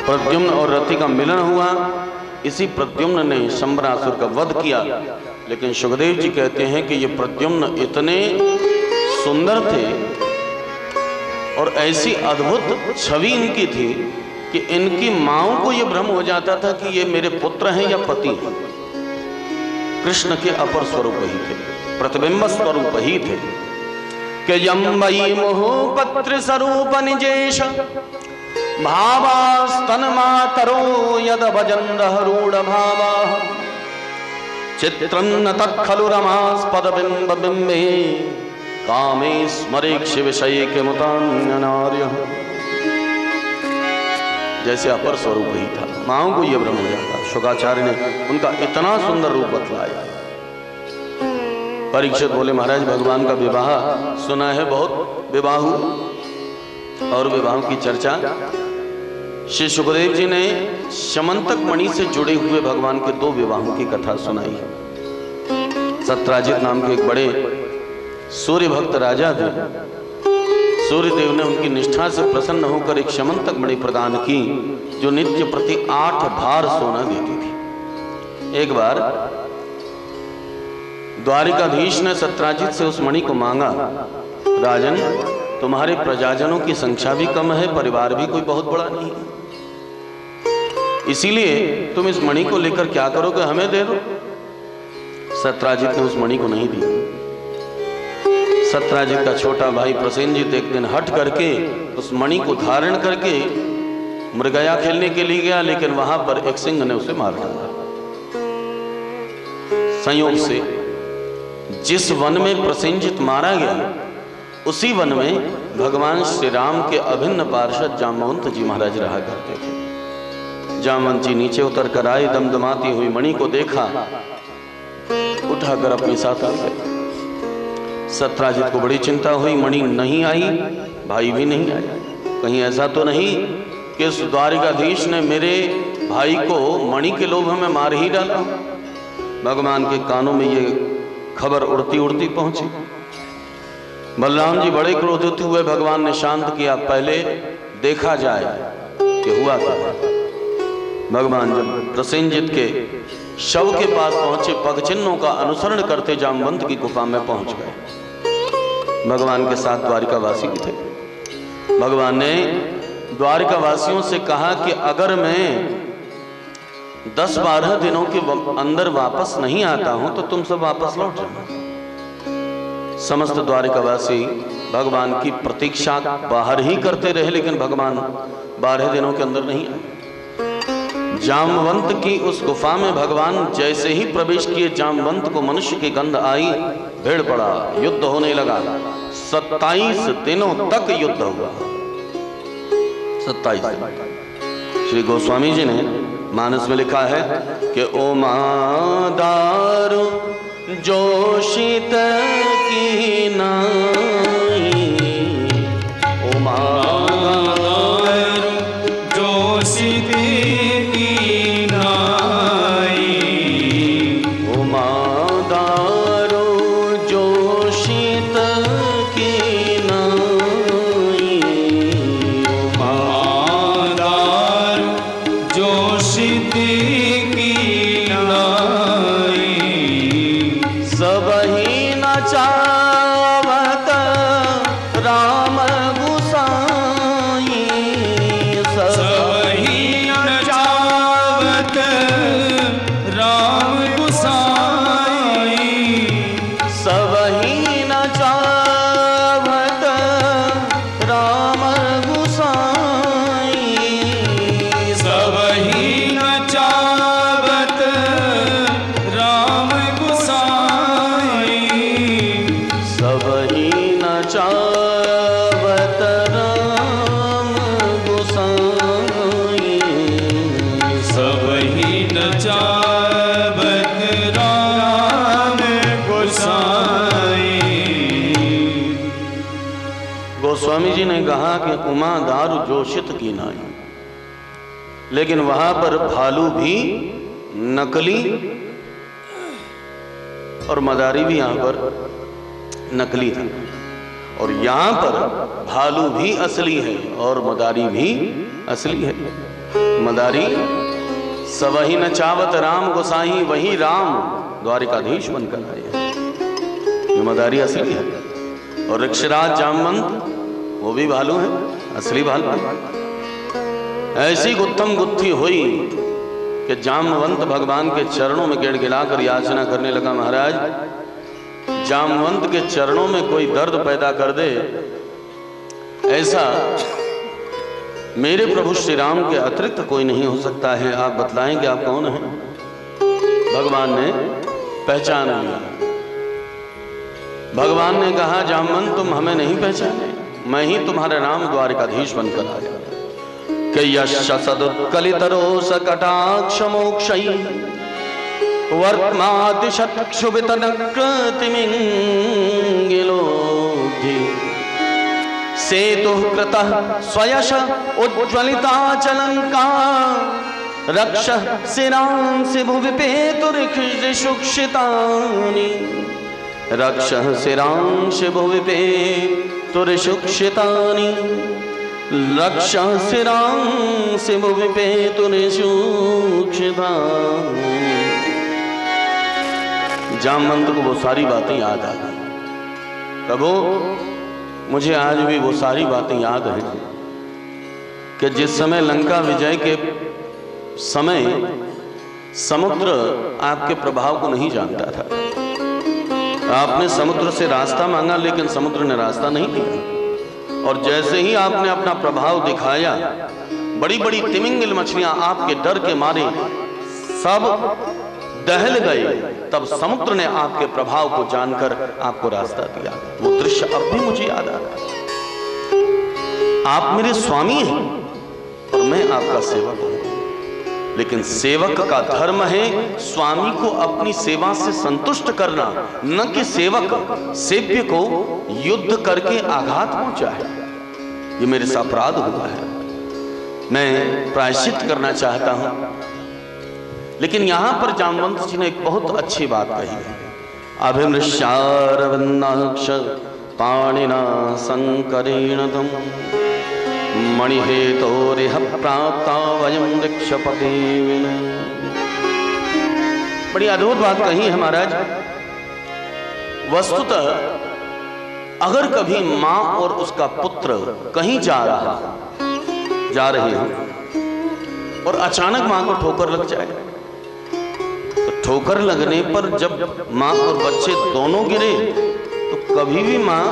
प्रद्युम्न और रति का मिलन हुआ। इसी प्रद्युम्न ने शंबरासुर का वध किया। लेकिन सुखदेव जी कहते हैं कि ये प्रद्युम्न इतने सुंदर थे और ऐसी अद्भुत छवि इनकी थी कि इनकी माँओं को यह भ्रम हो जाता था कि ये मेरे पुत्र हैं या पति हैं। कृष्ण के अपर स्वरूप ही थे, प्रतिबिंब स्वरूप ही थे। कि यम्बई मोहपत्र स्वरूप निजेश भावास्तन मातरो यद भजन रूढ़ भावा चित्रं न तत्खलु रमास्पद बिंब बिंबे कामे स्मरेक्ष विषय के मुतान्यनार्य। जैसे अपर स्वरूप ही था, माओ को यह भ्रम हो जाता। शुकाचार्य ने उनका इतना सुंदर रूप बतलाया। परीक्षित बोले महाराज भगवान का विवाह सुना है, बहुत विवाह हुआ और विवाह की चर्चा। श्री सुखदेव जी ने समंतक मणि से जुड़े हुए भगवान के 2 विवाहों की कथा सुनाई है। सत्राजित नाम के एक बड़े सूर्य भक्त राजा थे। सूर्यदेव ने उनकी निष्ठा से प्रसन्न होकर एक समंतक मणि प्रदान की जो नित्य प्रति 8 भार सोना देती थी। एक बार द्वारिकाधीश ने सत्राजित से उस मणि को मांगा, राजन तुम्हारे प्रजाजनों की संख्या भी कम है, परिवार भी कोई बहुत बड़ा नहीं है, इसीलिए तुम इस मणि को लेकर क्या करोगे, हमें दे दो। सत्राजित ने उस मणि को नहीं दी। सत्राजित का छोटा भाई प्रसेनजित एक दिन हट करके उस मणि को धारण करके मृगया खेलने के लिए गया, लेकिन वहां पर एक सिंह ने उसे मार डाला। संयोग से जिस वन में प्रसेनजित मारा गया उसी वन में भगवान श्री राम के अभिन्न पार्षद जामवंत जी महाराज रहा करते थे। जामवंत जी नीचे उतर कर आए, दमदमाती हुई मणि को देखा, उठाकर अपने साथ आ गए। सत्राजित को बड़ी चिंता हुई, मणि नहीं आई, भाई भी नहीं आया, कहीं ऐसा तो नहीं कि उस द्वारिकाधीश ने मेरे भाई को मणि के लोभ में मार ही डाला। भगवान के कानों में ये खबर उड़ती उड़ती पहुंची। बलराम जी बड़े क्रोधित हुए। भगवान ने शांत किया, पहले देखा जाए कि हुआ क्या। भगवान जब प्रसेनजित के शव के पास पहुंचे, पग चिन्हों का अनुसरण करते जामवंत की गुफा में पहुंच गए। भगवान के साथ द्वारिकावासी भी थे। भगवान ने द्वारिकावासियों से कहा कि अगर मैं 10-12 दिनों के अंदर वापस नहीं आता हूं तो तुम सब वापस लौट जाना। समस्त द्वारिकावासी भगवान की प्रतीक्षा बाहर ही करते रहे, लेकिन भगवान 12 दिनों के अंदर नहीं आए। जामवंत की उस गुफा में भगवान जैसे ही प्रवेश किए, जामवंत को मनुष्य की गंध आई, भीड़ पड़ा, युद्ध होने लगा। 27 दिनों तक युद्ध हुआ। 27 दिन। श्री गोस्वामी जी ने मानस में लिखा है कि ओ दारू जोशित की नाई, ओ दारू जोशित की नाई, ओ दारू जोशित की नाई, ओ दारू जोशित की नाई, सब ही न चावत राम गुसाई, सब ही न चावत राम गुसाई, सब ही न चावत राम गुसाई, सब ही न चावत राम गुसाई, सब ही न चावत राम गुसाई, सब ही न चावत राम गुसाई। गोस्वामी जी ने कहा कि उमा दारू जोशित की नाई, लेकिन वहां पर भालू भी नकली और मदारी भी यहां पर नकली था, और यहां पर भालू भी असली है और मदारी भी असली है। मदारी सवही न चावत राम गोसाई, वही राम द्वारिकाधीश बनकर आए। ये मदारी असली है। और ऋक्षराज जामवंत वो भी भालू है, असली भालू। ऐसी गुत्थम गुत्थी हुई कि जामवंत भगवान के चरणों में गिड़गिड़ा कर याचना करने लगा, महाराज जामवंत के चरणों में कोई दर्द पैदा कर दे, ऐसा मेरे प्रभु श्री राम के अतिरिक्त कोई नहीं हो सकता है। आप बतलाएं कि आप कौन हैं? भगवान ने पहचान लिया। भगवान ने कहा, जामवंत तुम हमें नहीं पहचाने, मैं ही तुम्हारा नाम द्वारिकाधीश बनकर आया। कि यश सदुत्कलितरोष कटाक्ष मोक्षयी वर्त्मादिशत्क्षुभितनकृतिमिङ्गिलोधि सेतुः कृतः स्वयश उज्ज्वलिताचलङ्का रक्षः शिरांसि भुवि पेतुरिषुक्षितानि रक्षः शिरांसि भुवि पेतुरिषुक्षितानि रक्षः शिरांसि भुवि पेतुरिषुक्षितानि। जामवंत को वो सारी बातें याद आ गई। प्रभु मुझे आज भी वो सारी बातें याद हैं कि जिस समय लंका विजय के समय समुद्र आपके प्रभाव को नहीं जानता था। आपने समुद्र से रास्ता मांगा लेकिन समुद्र ने रास्ता नहीं दिया। और जैसे ही आपने अपना प्रभाव दिखाया, बड़ी बड़ी तिमिंगिल मछलियां आपके डर के मारे सब दहल गए। तब समुद्र ने आपके प्रभाव को जानकर आपको रास्ता दिया। वो दृश्य अब भी मुझे याद आ रहा है। आप मेरे स्वामी हैं और मैं आपका सेवक हूं, लेकिन सेवक का धर्म है स्वामी को अपनी सेवा से संतुष्ट करना, न कि सेवक सेव्य को युद्ध करके आघात पहुंचाए। ये मेरे से अपराध हुआ है, मैं प्रायश्चित करना चाहता हूं। लेकिन यहां पर जामवंत जी ने एक बहुत अच्छी बात कही है। अभिमृश्यारविन्दाक्ष पाणिना संकरेण तम मणिहेतोरिह प्राप्ता वयं वृक्षपते। बड़ी अद्भुत बात कही है महाराज। वस्तुतः अगर कभी मां और उसका पुत्र कहीं जा रहे हैं और अचानक मां को ठोकर लग जाए, तो ठोकर लगने पर जब मां और बच्चे दोनों गिरे तो कभी भी मां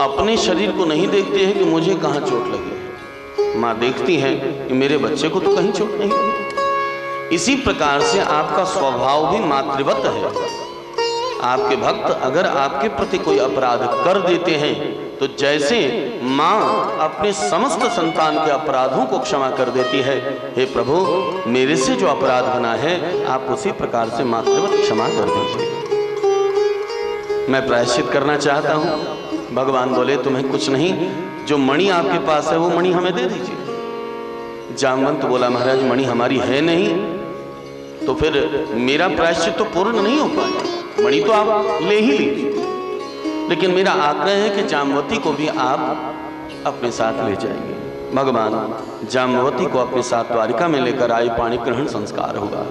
अपने शरीर को नहीं देखती है कि मुझे कहां चोट लगी है। मां देखती है कि मेरे बच्चे को तो कहीं चोट नहीं लगी। इसी प्रकार से आपका स्वभाव भी मातृवत है। आपके भक्त अगर आपके प्रति कोई अपराध कर देते हैं तो जैसे मां अपने समस्त संतान के अपराधों को क्षमा कर देती है, हे प्रभु मेरे से जो अपराध बना है आप उसी प्रकार से मातृवत क्षमा कर दीजिए। मैं प्रायश्चित करना चाहता हूं। भगवान बोले, तुम्हें कुछ नहीं, जो मणि आपके पास है वो मणि हमें दे दीजिए। जामवंत बोला, महाराज मणि हमारी है नहीं, तो फिर मेरा प्रायश्चित तो पूर्ण नहीं हो पाएगा। मणि तो आप ले ही लीजिए, लेकिन मेरा आग्रह है कि जामवती को भी आप अपने साथ ले जाइए। भगवान जामवती को अपने साथ द्वारिका में लेकर आए। पाणी ग्रहण संस्कार हुआ,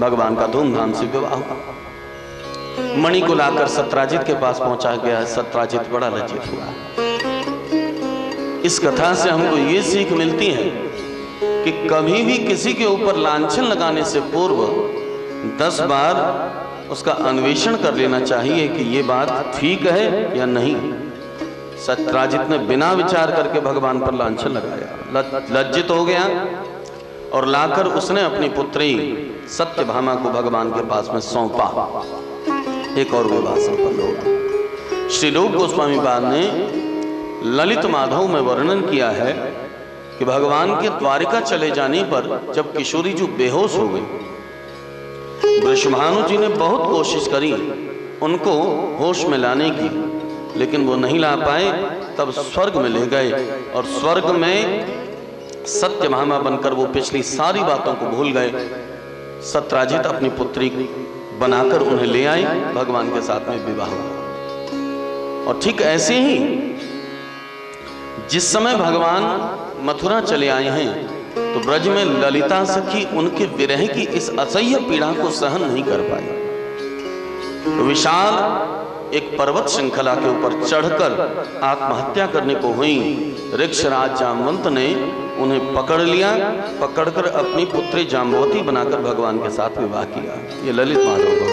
भगवान का धूमधाम से विवाह हुआ। मणि को लाकर सत्राजित के पास पहुंचा गया। सत्राजित बड़ा लज्जित हुआ। इस कथा से हमको ये सीख मिलती है कि कभी भी किसी के ऊपर लांछन लगाने से पूर्व 10 बार उसका अन्वेषण कर लेना चाहिए कि ये बात ठीक है या नहीं। सत्राजित ने बिना विचार करके भगवान पर लांछन लगाया, लज्जित हो गया और लाकर उसने अपनी पुत्री सत्यभामा को भगवान के पास में सौंपा। एक और विवाह संपन्न होगा। श्री रूप गोस्वामी पाद ने ललित माधव में वर्णन किया है कि भगवान के द्वारिका चले जाने पर जब किशोरी जी बेहोश हो गई, वृषभानु जी ने बहुत कोशिश करी उनको होश में लाने की, लेकिन वो नहीं ला पाए। तब स्वर्ग में ले गए और स्वर्ग में सत्यभामा बनकर वो पिछली सारी बातों को भूल गए। सत्राजित अपनी पुत्री बनाकर उन्हें ले आए, भगवान के साथ में विवाह हुआ। और ठीक ऐसे ही जिस समय भगवान मथुरा चले आए हैं तो ब्रज में ललिता सखी उनके विरह की इस असह्य पीड़ा को सहन नहीं कर पाई। तो विशाल एक पर्वत श्रृंखला के ऊपर चढ़कर आत्महत्या करने को हुई। ऋक्षराज जामवंत ने उन्हें पकड़ लिया, पकड़कर अपनी पुत्री जाम्बवती बनाकर भगवान के साथ विवाह किया। ये ललित माधव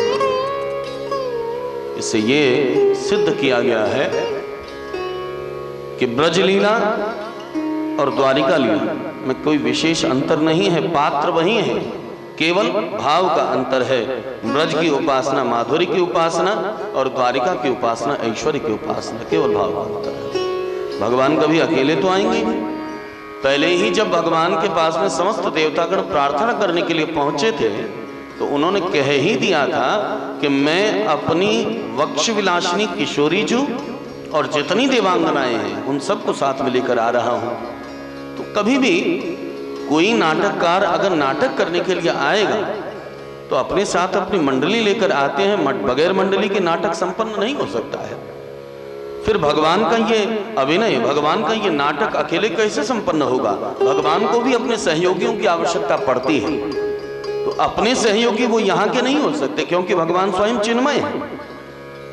इससे ये सिद्ध किया गया है कि ब्रज लीला और द्वारिका लीला में कोई विशेष अंतर नहीं है, पात्र वही है, केवल भाव का अंतर है। ब्रज की उपासना माधुरी की उपासना और द्वारिका की उपासना ऐश्वर्य की उपासना, केवल भाव का अंतर है। भगवान कभी अकेले तो आएंगे। पहले ही जब भगवान के पास में समस्त देवतागण प्रार्थना करने के लिए पहुंचे थे तो उन्होंने कह ही दिया था कि मैं अपनी वक्ष विलासिनी किशोरी जू और जितनी देवांगनाएं हैं उन सबको साथ में लेकर आ रहा हूं। तो कभी भी कोई नाटककार अगर नाटक करने के लिए आएगा तो अपने साथ अपनी मंडली लेकर आते हैं। बगैर मंडली के नाटक संपन्न नहीं हो सकता है। फिर भगवान का ये अभिनय, भगवान का ये नाटक अकेले कैसे संपन्न होगा? भगवान को भी अपने सहयोगियों की आवश्यकता पड़ती है। तो अपने सहयोगी वो यहाँ के नहीं हो सकते क्योंकि भगवान स्वयं चिन्मय है।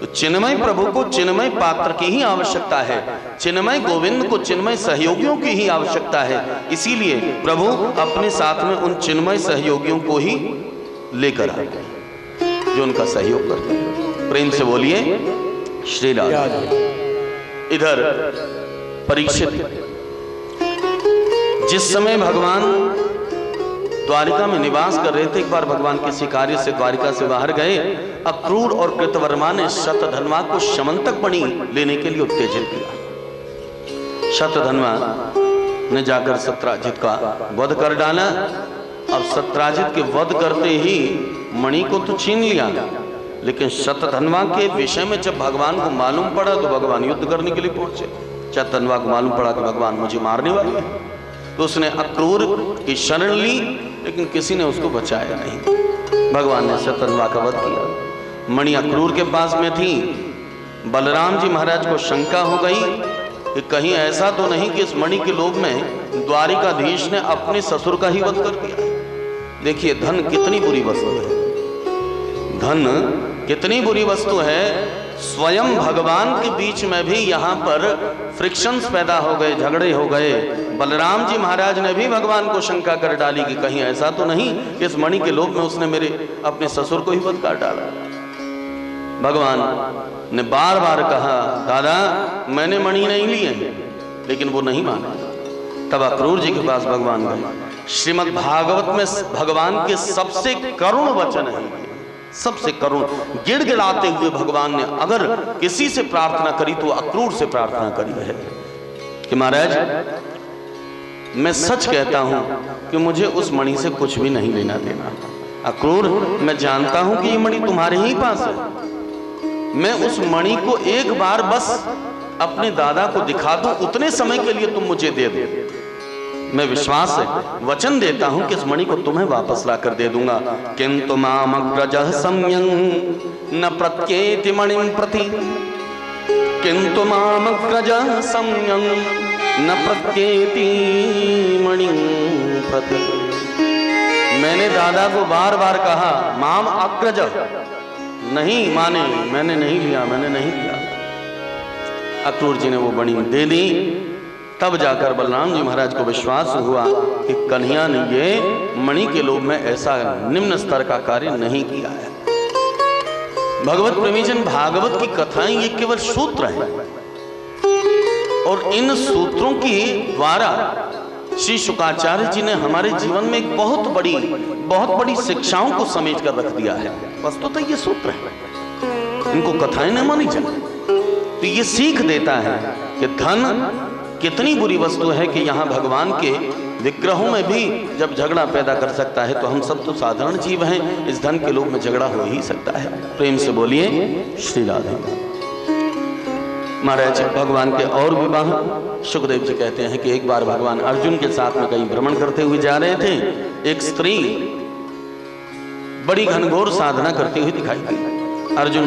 तो चिन्मय प्रभु को चिन्मय पात्र की ही आवश्यकता है, चिन्मय गोविंद को चिन्मय सहयोगियों की ही आवश्यकता है। इसीलिए प्रभु अपने साथ में उन चिन्मय सहयोगियों को ही लेकर आते हैं जो उनका सहयोग करते हैं। प्रेम से बोलिए श्री राधे। इधर परीक्षित जिस समय भगवान द्वारिका में निवास कर रहे थे, एक बार भगवान किसी कार्य से द्वारिका से बाहर गए। अक्रूर और कृतवर्मा ने शतधन्वा को शमंतक मणि लेने के लिए उत्तेजित किया। शतधन्वा ने जाकर सत्राजित का वध कर डाला। अब सत्राजित के वध करते ही मणि को तो छीन लिया, लेकिन शतधन्वा के विषय में जब भगवान को मालूम पड़ा तो भगवान युद्ध करने के लिए पहुंचे। शतधन्वा को मालूम पड़ा कि भगवान मुझे मारने वाले हैं, तो उसने अक्रूर की शरण ली, लेकिन किसी ने उसको बचाया नहीं। भगवान ने शतधन्वा का वध किया। मणि अक्रूर के पास में थी। बलराम जी महाराज को शंका हो गई कि कहीं ऐसा तो नहीं कि इस मणि के लोभ में द्वारिकाधीश ने अपने ससुर का ही वध कर दिया। देखिए धन कितनी बुरी वस्तु है, धन कितनी बुरी वस्तु है। स्वयं भगवान के बीच में भी यहाँ पर फ्रिक्शंस पैदा हो गए, झगड़े हो गए। बलराम जी महाराज ने भी भगवान को शंका कर डाली कि कहीं ऐसा तो नहीं इस मणि के लोभ में उसने मेरे अपने ससुर को ही वध कर डाला। भगवान ने बार बार कहा, दादा मैंने मणि नहीं ली है, लेकिन वो नहीं माना। तब अक्रूर जी के पास भगवान गए। श्रीमद् भागवत में भगवान के सबसे करुण वचन है, सबसे करुण। गिड़गिड़ाते हुए भगवान ने अगर किसी से प्रार्थना करी तो अक्रूर से प्रार्थना करी है कि महाराज मैं सच कहता हूं कि मुझे उस मणि से कुछ भी नहीं लेना देना। अक्रूर मैं जानता हूं कि ये मणि तुम्हारे ही पास है, मैं उस मणि को एक बार बस अपने दादा को दिखा दूं, उतने समय के लिए तुम मुझे दे दो। मैं विश्वास है वचन देता हूं कि इस मणि को तुम्हें वापस ला कर दे दूंगा। किंतु मामग्रजः सम्यं न प्रत्येति मणिं प्रति, किंतु मामग्रजः सम्यं न प्रत्येति मणिं प्रति। मैंने दादा को बार बार कहा माम अग्रज, नहीं माने, मैंने नहीं लिया, मैंने नहीं लिया। अक्रूर जी ने वो मणि दे दी। तब जाकर बलराम जी महाराज को विश्वास हुआ कि कन्हैया ने ये मणि के लोभ में ऐसा निम्न स्तर का कार्य नहीं किया है। भगवत प्रेमीजन, भागवत की कथाएं ये केवल सूत्र हैं और इन सूत्रों के द्वारा श्री शुकाचार्य जी ने हमारे जीवन में एक बहुत बड़ी शिक्षाओं को समेट कर रख दिया है। वस्तु तो ये सूत्र है, इनको कथाएं न मानी जाए। तो ये सीख देता है कि धन कितनी बुरी वस्तु है कि यहाँ भगवान के विग्रहों में भी जब झगड़ा पैदा कर सकता है, तो हम सब तो साधारण जीव हैं, इस धन के लोभ में झगड़ा हो ही सकता है। प्रेम से बोलिए श्री राधे। महाराज भगवान के और विवाह, सुखदेव जी कहते हैं कि एक बार भगवान अर्जुन के साथ में कहीं भ्रमण करते हुए जा रहे थे। एक स्त्री बड़ी घनघोर साधना करती हुई दिखाई दी। अर्जुन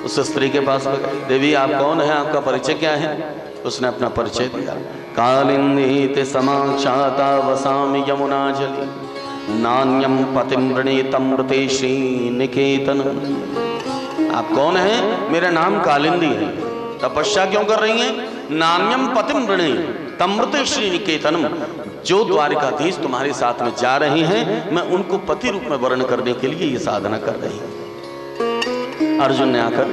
उस स्त्री के पास गए। देवी आप कौन है, आपका परिचय क्या है? उसने अपना परिचय दिया। कालिंदी समाक्षाता वसामि यमुनाजलि नान्यम पतिम वृणीतमृते श्री निकेतन। आप कौन हैं? मेरा नाम कालिंदी है। तपस्या क्यों कर रही हैं? नान्यम पतिम वृणे तमृते श्री निकेतनम। जो द्वारिकाधीश तुम्हारे साथ में जा रहे हैं, मैं उनको पति रूप में वर्ण करने के लिए ये साधना कर रही हूं। अर्जुन ने आकर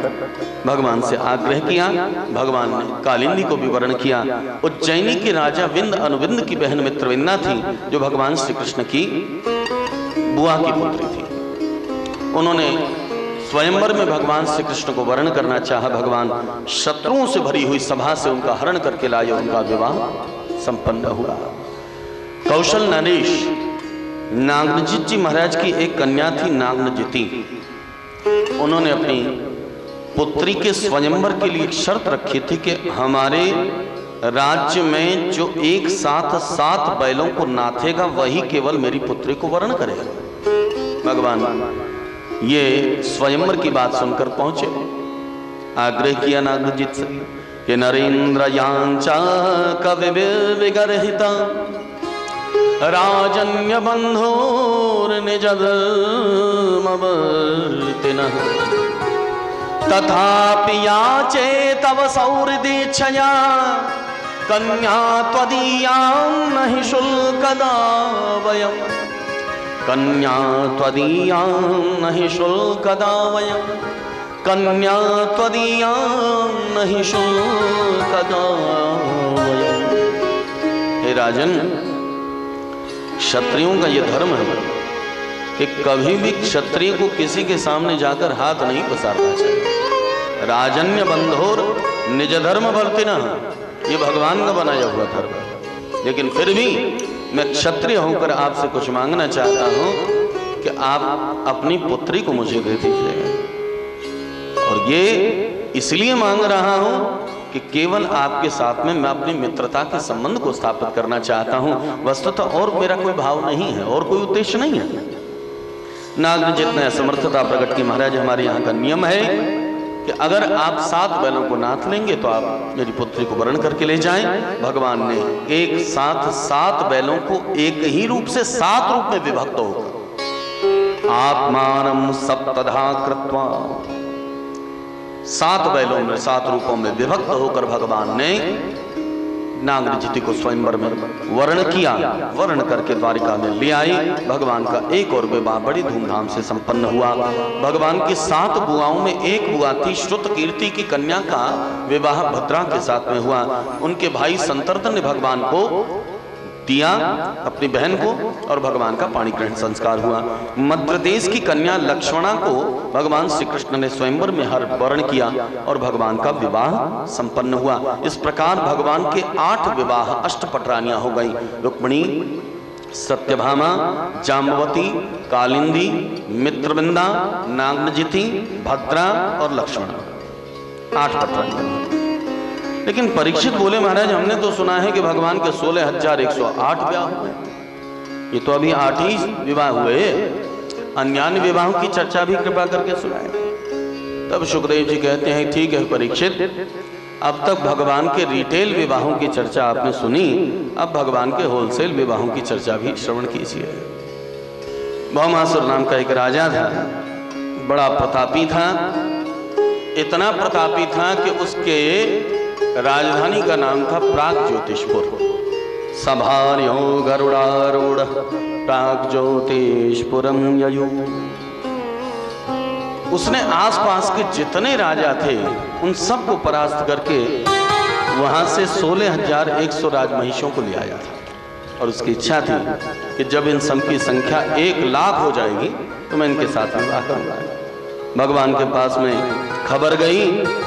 भगवान से आग्रह किया। भगवान ने कालिंदी को भी वर्ण किया। उज्जैनी के राजा विंद अनुविंद की बहन मित्रविंदा थी, जो भगवान श्री कृष्ण की बुआ की पुत्री थी। उन्होंने स्वयंवर में भगवान श्री कृष्ण को वर्ण करना चाहा। भगवान शत्रुओं से भरी हुई सभा से उनका हरण करके लाए। उनका विवाह संपन्न हुआ। कौशल नरेश नागनजित जी महाराज की एक कन्या थी नागनजिति। उन्होंने अपनी पुत्री के स्वयंवर के लिए एक शर्त रखी थी कि हमारे राज्य में जो एक साथ 7 बैलों को नाथेगा वही केवल मेरी पुत्री को वर्ण करेगा। भगवान ये स्वयंवर की बात सुनकर पहुंचे। आग्रह किया नागनजित से कि नरेंद्र यांचा कवि विगरहिता राजन्य बंधोर निजदमवर्तिनः तथापि याचे तव सौहृदीच्छया कन्या त्वदीयां नहि शुल्कदा वयम् कन्या त्वदीयां नहि शुल्कदा वयम् कन्या त्वदीयां नहि शुल्कदा वयम्। हे राजन, क्षत्रियों का यह धर्म है कि कभी भी क्षत्रिय को किसी के सामने जाकर हाथ नहीं पसारना चाहिए। राजन्य बंधोर निज धर्म वर्तिनः, ये भगवान का बनाया हुआ धर्म है। लेकिन फिर भी मैं क्षत्रिय होकर आपसे कुछ मांगना चाहता हूं कि आप अपनी पुत्री को मुझे दे दीजिएगा। और ये इसलिए मांग रहा हूं कि केवल आपके साथ में मैं अपनी मित्रता के संबंध को स्थापित करना चाहता हूं। वस्तुतः और मेरा कोई भाव नहीं है और कोई उद्देश्य नहीं है। नागनजित ने असमर्थता प्रकट की। महाराज, हमारे यहाँ का नियम है कि अगर आप 7 बैलों को नाथ लेंगे तो आप मेरी पुत्री को वर्ण करके ले जाएं। भगवान ने एक साथ 7 बैलों को एक ही रूप से 7 रूप में विभक्त होकर आत्मानम सप्तधा कृत्वा 7 बैलों में 7 रूपों में विभक्त होकर भगवान ने नागनजिति को स्वयंवर में वर्ण किया। वर्ण करके द्वारिका में ले आई। भगवान का एक और विवाह बड़ी धूमधाम से संपन्न हुआ। भगवान की 7 बुआओं में एक बुआ थी श्रुतकीर्ति की कन्या का विवाह भद्रा के साथ में हुआ। उनके भाई संतर्दन ने भगवान को दिया, अपनी बहन को, और भगवान का पाणी ग्रहण संस्कार हुआ। मध्य देश की कन्या लक्ष्मणा को भगवान श्री कृष्ण ने स्वयंवर में हर वर्ण किया और भगवान का विवाह संपन्न हुआ। इस प्रकार भगवान के 8 विवाह अष्टपटरानियां हो गई। रुक्मिणी, सत्यभामा, जाम्बवती, कालिंदी, मित्रविंदा, नागनजिति, भद्रा और लक्ष्मणा। 8 पटरानियां। लेकिन परीक्षित बोले, महाराज हमने तो सुना है कि भगवान के 16,108 विवाह हुए। ये तो अभी 8 ही विवाह हुए, अन्य विवाहों की चर्चा भी कृपा करके सुनाए। तब सुखदेव जी कहते हैं, ठीक है परीक्षित, अब तक भगवान के रिटेल विवाहों की चर्चा आपने सुनी, अब भगवान के होलसेल विवाहों की चर्चा भी श्रवण कीजिए। भौमासुर नाम का एक राजा था, बड़ा प्रतापी था। इतना प्रतापी था कि उसके राजधानी का नाम था प्राग ज्योतिषपुर। सभार्यो गरुड़ारूढ़ प्राग ज्योतिषपुरम ययु। उसने आसपास के जितने राजा थे उन सबको परास्त करके वहां से 16,100 राजमहिषों को ले आया था। और उसकी इच्छा थी कि जब इन सब की संख्या 1 लाख हो जाएगी तो मैं इनके साथ विवाह करूंगा। भगवान के पास में खबर गई,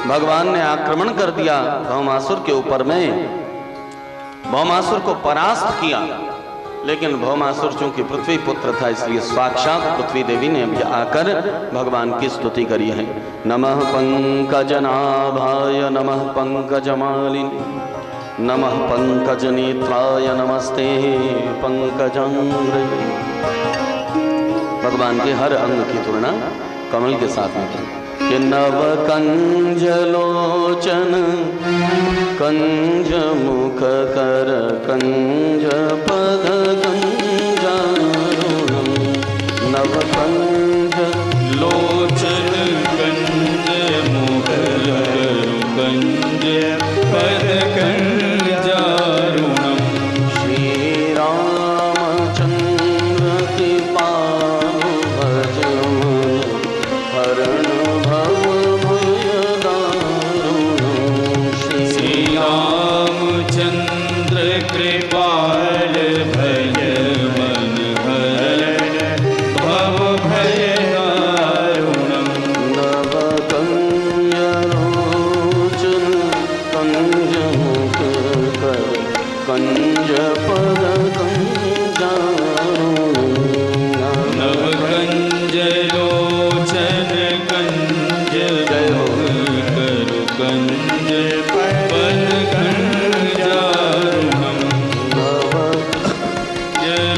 भगवान ने आक्रमण कर दिया भौमासुर के ऊपर में, भौमासुर को परास्त किया। लेकिन भौमासुर चूंकि पृथ्वी पुत्र था, इसलिए साक्षात पृथ्वी देवी ने भी आकर भगवान की स्तुति करी है। नमः पंकजनाभाय नमः पंकजमालिनी नमः पंकजनेत्राय नमस्ते पंकजांग्रे। भगवान के हर अंग की तुलना कमल के साथ में की। कि नव कंज लोचन कंज मुख कर कंज पद कंजारुणम। नव कंज लोचन कंज मुख कंज पद कंजारुणम। श्री रामचंद्र कृपालु भज मन हरण भव भय दारुणम। श्री रामचंद्र कृपाल भय मन हरण भव भय दारुणम। नव कंज लोचन कंज मुख कर कंज पद कंजारुणम। नव कंज लोचन कंज करु कंज पद कंजारुणम। नव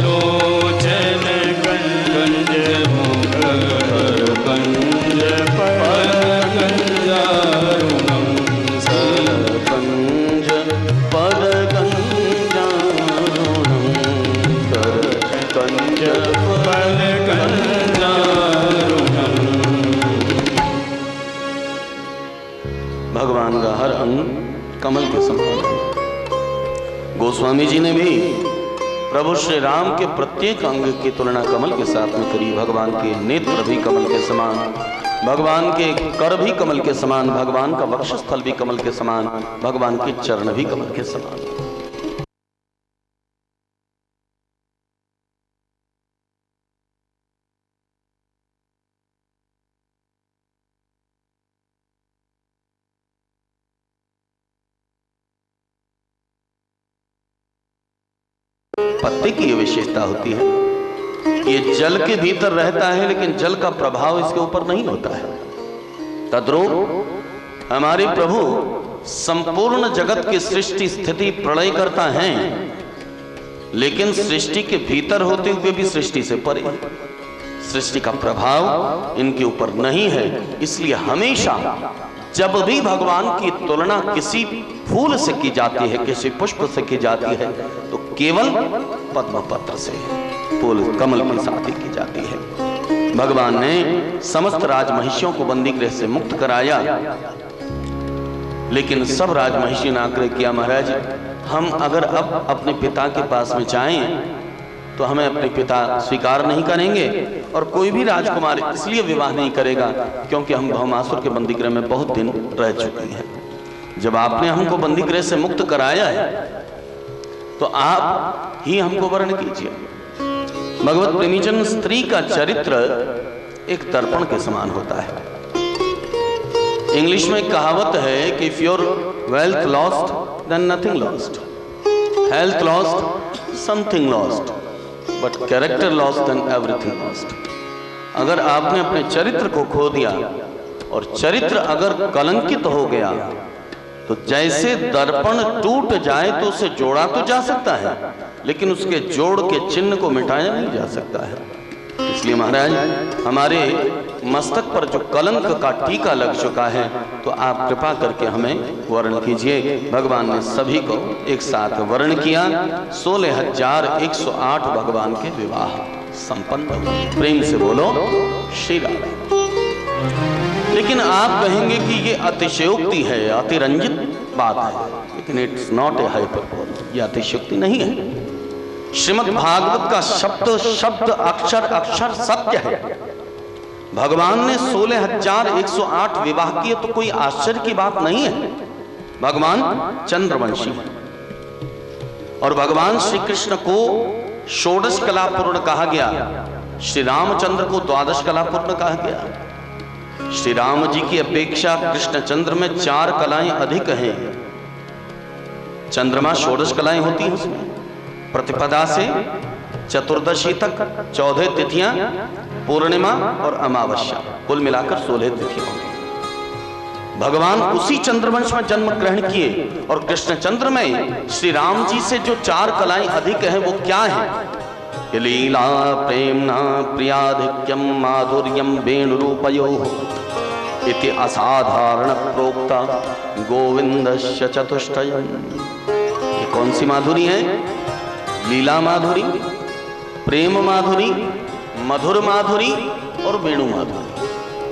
लोचन कंज मुख करु कंज पद कंजारुणम। कंज पद कंजारुणम। कर कंज पद कंजारुणम। भगवान का हर अंग कमल के समान है। गोस्वामी जी ने भी प्रभु श्री राम के प्रत्येक अंग की तुलना कमल के साथ में करी। भगवान के नेत्र भी कमल के समान, भगवान के कर भी कमल के समान, भगवान का वक्षस्थल भी कमल के समान, भगवान के चरण भी कमल के समान। पत्ते की ये विशेषता होती है, ये जल के भीतर रहता है लेकिन जल का प्रभाव इसके ऊपर नहीं होता है। तद्रूप हमारे प्रभु संपूर्ण जगत की सृष्टि स्थिति प्रलय करता है, लेकिन सृष्टि के भीतर होते हुए भी सृष्टि से परे। सृष्टि का प्रभाव इनके ऊपर नहीं है। इसलिए हमेशा जब भी भगवान की तुलना किसी फूल से की जाती है, किसी पुष्प से की जाती है, तो केवल पद्म पत्र से, फूल कमल के साथ ही की जाती है। भगवान ने समस्त राजमहिषियों को बंदी गृह से मुक्त कराया, लेकिन सब राजमहिषी ने आग्रह किया, महाराज हम अगर अब अपने पिता के पास में जाएं तो हमें अपने पिता स्वीकार नहीं करेंगे, और कोई भी राजकुमार इसलिए विवाह नहीं करेगा क्योंकि हम भौमासुर के बंदीगृह में बहुत दिन रह चुके हैं। जब आपने हमको बंदीगृह से मुक्त कराया है तो आप ही हमको वर्ण कीजिए। भगवत प्रेमीजन, स्त्री का चरित्र एक दर्पण के समान होता है। इंग्लिश में एक कहावत है कि if your wealth lost then nothing lost, health lost something lost, but character lost then everything lost. अगर आपने अपने चरित्र को खो दिया और चरित्र अगर कलंकित हो गया तो जैसे दर्पण टूट जाए तो उसे जोड़ा तो जा सकता है, लेकिन उसके जोड़ के चिन्ह को मिटाया नहीं जा सकता है। इसलिए महाराज हमारे मस्तक पर जो कलंक का टीका लग चुका है, तो आप कृपा करके हमें वर्ण कीजिए। भगवान ने सभी को एक साथ वर्ण किया। 16,108 भगवान के विवाह संपन्न हुए। प्रेम से बोलो श्री राम। लेकिन आप कहेंगे कि ये अतिशयोक्ति है, अतिरंजित बात है, लेकिन इट्स नॉट ए हाइपरबोल। ये अतिशयोक्ति नहीं है। श्रीमद् भागवत का शब्द शब्द अक्षर अक्षर सत्य है। भगवान ने 16,108 विवाह किए तो कोई आश्चर्य की बात नहीं है। भगवान चंद्रवंशी है और भगवान श्री कृष्ण को षोडश कला पूर्ण कहा गया, श्री रामचंद्र को द्वादश कला पूर्ण कहा गया। श्री राम जी की अपेक्षा कृष्णचंद्र में 4 कलाएं अधिक हैं। चंद्रमा षोडश कलाएं होती हैं उसमें, प्रतिपदा से चतुर्दशी तक 14 तिथियां, पूर्णिमा और अमावस्या, कुल मिलाकर 16 तिथियां होंगी। भगवान उसी चंद्रवंश में जन्म ग्रहण किए और कृष्णचंद्र में श्री राम जी से जो 4 कलाएं अधिक हैं वो क्या है? लीला प्रेमना प्रियाधिक्यम माधुर्यम वेणुरूपयोः इति असाधारण प्रोक्ता गोविंदस्य चतुष्टयम्। ये कौन सी माधुरी है? लीला माधुरी, प्रेम माधुरी, मधुर माधुरी और वेणु माधुरी।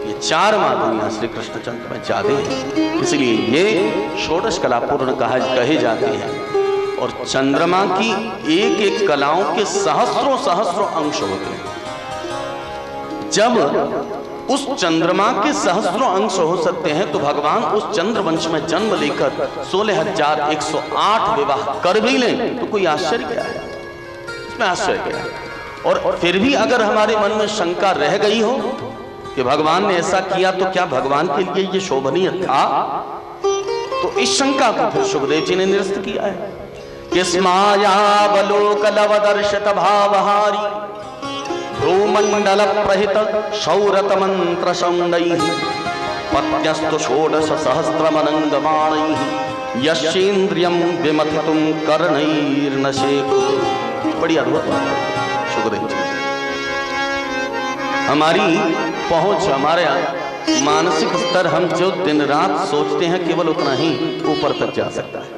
ये चार माधुरियां श्री कृष्णचंद्र में ज्यादा हैं, इसलिए ये षोडश कला पूर्ण कहे जाते हैं। और चंद्रमा की एक एक कलाओं के सहस्रों सहस्रों अंश होते हैं। जब उस चंद्रमा के सहस्रों अंश हो सकते हैं तो भगवान उस चंद्रवंश में जन्म लेकर 16,108 विवाह कर भी लें तो कोई आश्चर्य क्या है? इसमें आश्चर्य क्या है? और फिर भी अगर हमारे मन में शंका रह गई हो कि भगवान ने ऐसा किया तो क्या भगवान के लिए ये शोभनीय था, तो इस शंका को फिर सुखदेव जी ने निरस्त किया है। किस्मायावलोकलवदर्शित भावहारी भ्रूमंडल प्रहित शौरत मंत्र शौंडैः पत्यस्तु षोडश सहस्रमनंगमाणैः यश्चेन्द्रियं विमथितुं कर्णैर्नशेकुः। बड़ी अद्भुत बात है सुखदेव जी। हमारी पहुंच, हमारे मानसिक स्तर, हम जो दिन रात सोचते हैं केवल उतना ही ऊपर तक जा सकता है।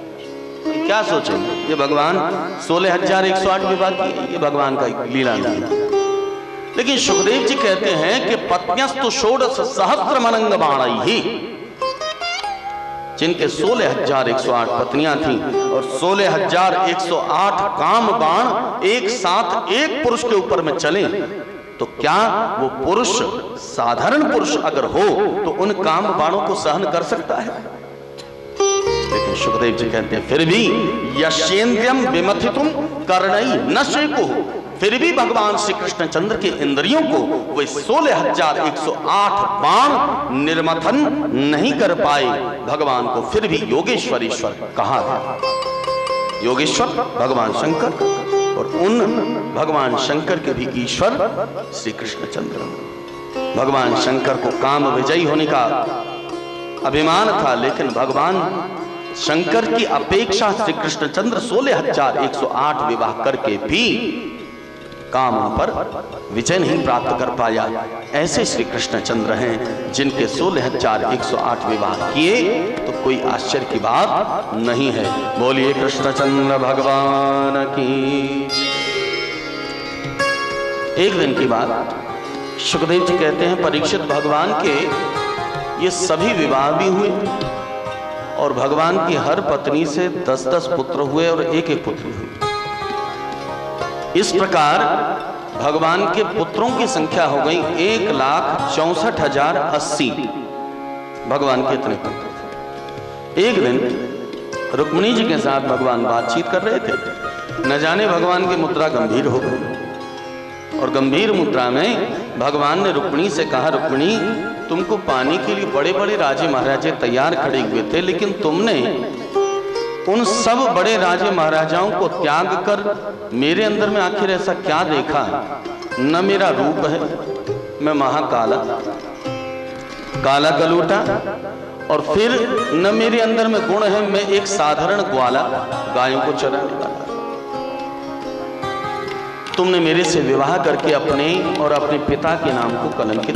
क्या सोचेंगे? ये भगवान 16,108 विवाह की, ये भगवान का लीला नहीं है। लेकिन सुखदेव जी कहते हैं कि पत्न्यस्तु षोडश सहस्रमनंगमाणैः, जिनके 16,108 पत्नियां थीं और 16,108 काम बाण एक साथ एक पुरुष के ऊपर में चले, तो क्या वो पुरुष साधारण पुरुष अगर हो तो उन काम बाणों को सहन कर सकता है? लेकिन सुखदेव जी कहते हैं फिर भी यशेन्द्रियम विमथितुम कर्णै न शेकुः, फिर भी भगवान श्री कृष्णचंद्र के इंद्रियों को वे 16,108 बाण निर्मथन नहीं कर पाए। भगवान को फिर भी योगेश्वर ईश्वर कहा था। योगेश्वर भगवान शंकर, और उन भगवान शंकर के भी ईश्वर श्री कृष्णचंद्र। भगवान शंकर को काम विजयी होने का अभिमान था, लेकिन भगवान शंकर की अपेक्षा श्री कृष्णचंद्र 16,108 विवाह करके भी काम पर विजय नहीं प्राप्त कर पाया। ऐसे श्री कृष्णचंद्र हैं जिनके 16,108 विवाह किए तो कोई आश्चर्य की बात नहीं है। बोलिए कृष्णचंद्र भगवान की। एक दिन की बात सुखदेव जी कहते हैं, परीक्षित भगवान के ये सभी विवाह भी हुए और भगवान की हर पत्नी से 10-10 पुत्र हुए और एक एक पुत्री हुई। इस प्रकार भगवान के पुत्रों की संख्या हो गई 1,64,080। भगवान के इतने पुत्र थे। एक दिन रुक्मिणी जी के साथ भगवान बातचीत कर रहे थे, न जाने भगवान की मुद्रा गंभीर हो गई और गंभीर मुद्रा में भगवान ने रुक्मिणी से कहा, रुक्मिणी तुमको पाने के लिए बड़े बड़े राजे महाराजे तैयार खड़े हुए थे, लेकिन तुमने उन सब बड़े राजे महाराजाओं को त्याग कर मेरे अंदर में आखिर ऐसा क्या देखा? न मेरा रूप है, मैं महाकाला काला गलूटा, और फिर न मेरे अंदर में गुण है, मैं एक साधारण ग्वाला गायों को चराने वाला। तुमने मेरे से विवाह करके अपने और अपने पिता के नाम को कलंकित